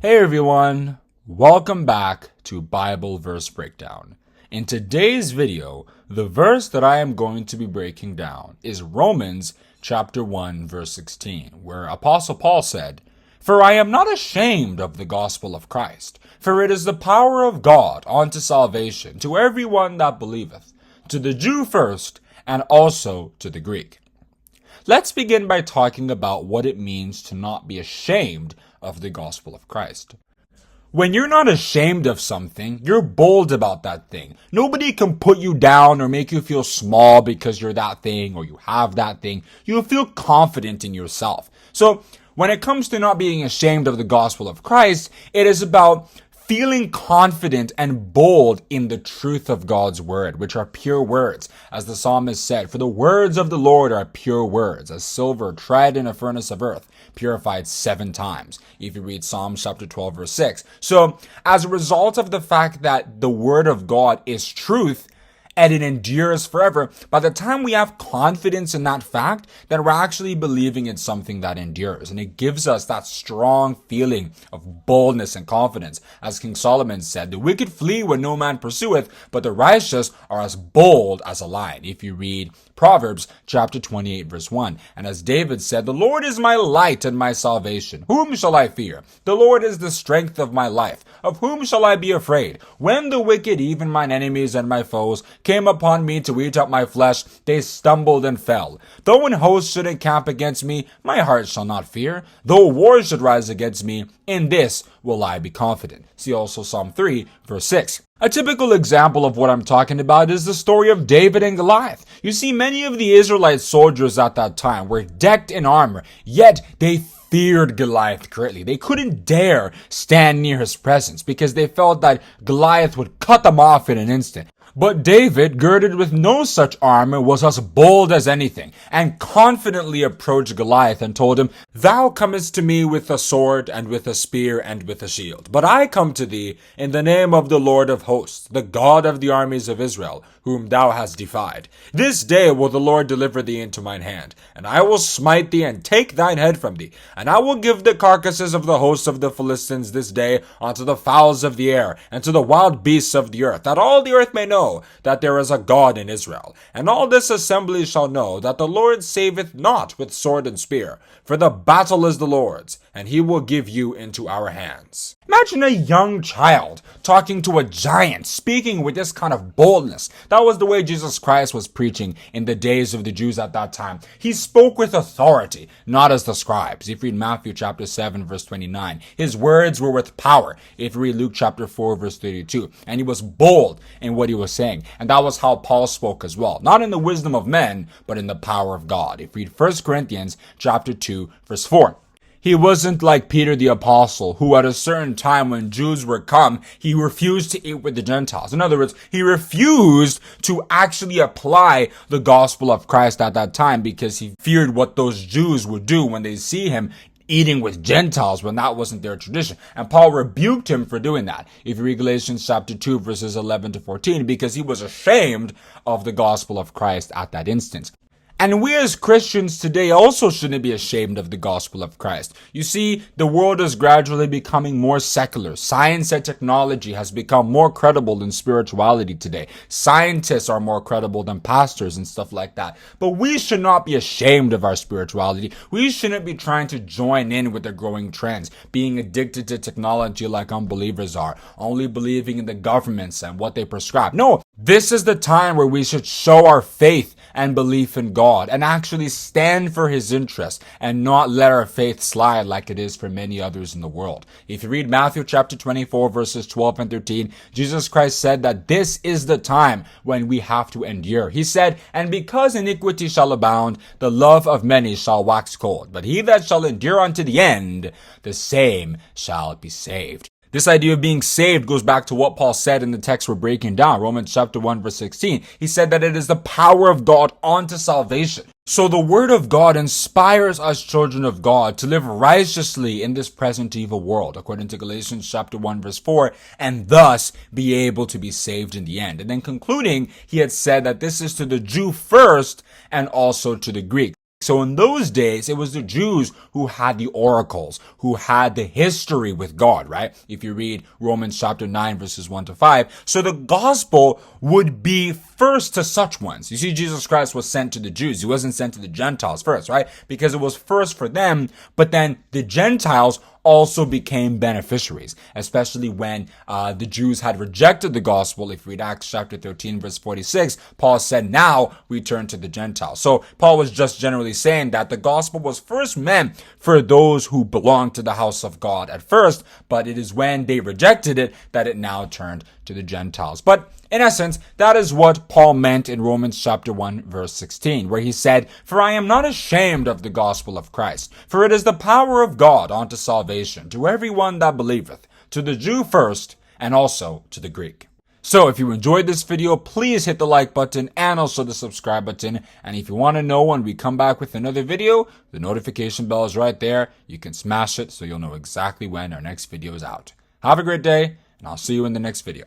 Hey everyone, welcome back to Bible Verse Breakdown. In today's video, the verse that I am going to be breaking down is Romans chapter 1 verse 16, where Apostle Paul said, "For I am not ashamed of the gospel of Christ, for it is the power of God unto salvation to everyone that believeth, to the Jew first, and also to the Greek." Let's begin by talking about what it means to not be ashamed of the gospel of Christ. When you're not ashamed of something, you're bold about that thing. Nobody can put you down or make you feel small because you're that thing or you have that thing. You feel confident in yourself. So when it comes to not being ashamed of the gospel of Christ, it is about feeling confident and bold in the truth of God's word, which are pure words. As the psalmist said, "For the words of the Lord are pure words, as silver tried in a furnace of earth, purified 7 times." If you read Psalms chapter 12, verse 6. So, as a result of the fact that the word of God is truth, and it endures forever, by the time we have confidence in that fact, then we're actually believing in something that endures. And it gives us that strong feeling of boldness and confidence. As King Solomon said, "The wicked flee when no man pursueth, but the righteous are as bold as a lion." If you read Proverbs chapter 28 verse 1. And as David said, "The Lord is my light and my salvation. Whom shall I fear? The Lord is the strength of my life. Of whom shall I be afraid? When the wicked, even mine enemies and my foes, came upon me to eat up my flesh, they stumbled and fell. Though an host should encamp against me, my heart shall not fear. Though war should rise against me, in this will I be confident." See also Psalm 3 verse 6. A typical example of what I'm talking about is the story of David and Goliath. You see, many of the Israelite soldiers at that time were decked in armor, yet they feared Goliath greatly. They couldn't dare stand near his presence because they felt that Goliath would cut them off in an instant. But David, girded with no such armor, was as bold as anything, and confidently approached Goliath and told him, "Thou comest to me with a sword, and with a spear, and with a shield. But I come to thee in the name of the Lord of hosts, the God of the armies of Israel, whom thou hast defied. This day will the Lord deliver thee into mine hand, and I will smite thee and take thine head from thee. And I will give the carcasses of the hosts of the Philistines this day unto the fowls of the air, and to the wild beasts of the earth, that all the earth may know that there is a God in Israel. And all this assembly shall know that the Lord saveth not with sword and spear, for the battle is the Lord's, and he will give you into our hands." Imagine a young child talking to a giant, speaking with this kind of boldness. That was the way Jesus Christ was preaching in the days of the Jews at that time. He spoke with authority, not as the scribes. If you read Matthew chapter 7, verse 29, his words were with power. If you read Luke chapter 4, verse 32, and he was bold in what he was saying. And that was how Paul spoke as well. Not in the wisdom of men, but in the power of God. If you read 1 Corinthians chapter 2, verse 4. He wasn't like Peter the Apostle, who at a certain time when Jews were come, he refused to eat with the Gentiles. In other words, he refused to actually apply the gospel of Christ at that time because he feared what those Jews would do when they see him eating with Gentiles when that wasn't their tradition. And Paul rebuked him for doing that. If you read Galatians chapter 2, verses 11 to 14, because he was ashamed of the gospel of Christ at that instance. And we as Christians today also shouldn't be ashamed of the gospel of Christ. You see, the world is gradually becoming more secular. Science and technology has become more credible than spirituality today. Scientists are more credible than pastors and stuff like that. But we should not be ashamed of our spirituality. We shouldn't be trying to join in with the growing trends, being addicted to technology like unbelievers are, only believing in the governments and what they prescribe. No, this is the time where we should show our faith and belief in God and actually stand for his interests and not let our faith slide like it is for many others in the world. If you read Matthew chapter 24 verses 12 and 13, Jesus Christ said that this is the time when we have to endure. He said, "And because iniquity shall abound, the love of many shall wax cold. But he that shall endure unto the end, the same shall be saved." This idea of being saved goes back to what Paul said in the text we're breaking down, Romans chapter 1 verse 16. He said that it is the power of God unto salvation. So the word of God inspires us children of God to live righteously in this present evil world, according to Galatians chapter 1 verse 4, and thus be able to be saved in the end. And then concluding, he had said that this is to the Jew first and also to the Greek. So in those days, it was the Jews who had the oracles, who had the history with God, right? If you read Romans chapter 9, verses 1 to 5. So the gospel would be first to such ones. You see, Jesus Christ was sent to the Jews. He wasn't sent to the Gentiles first, right? Because it was first for them, but then the Gentiles also became beneficiaries, especially when the Jews had rejected the gospel. If we read Acts chapter 13, verse 46, Paul said, now we turn to the Gentiles. So Paul was just generally saying that the gospel was first meant for those who belonged to the house of God at first, but it is when they rejected it that it now turned to the Gentiles. But in essence, that is what Paul meant in Romans chapter 1, verse 16, where he said, for I am not ashamed of the gospel of Christ, for it is the power of God unto salvation to everyone that believeth, to the Jew first, and also to the Greek. So if you enjoyed this video, please hit the like button and also the subscribe button. And if you want to know when we come back with another video, the notification bell is right there. You can smash it so you'll know exactly when our next video is out. Have a great day, and I'll see you in the next video.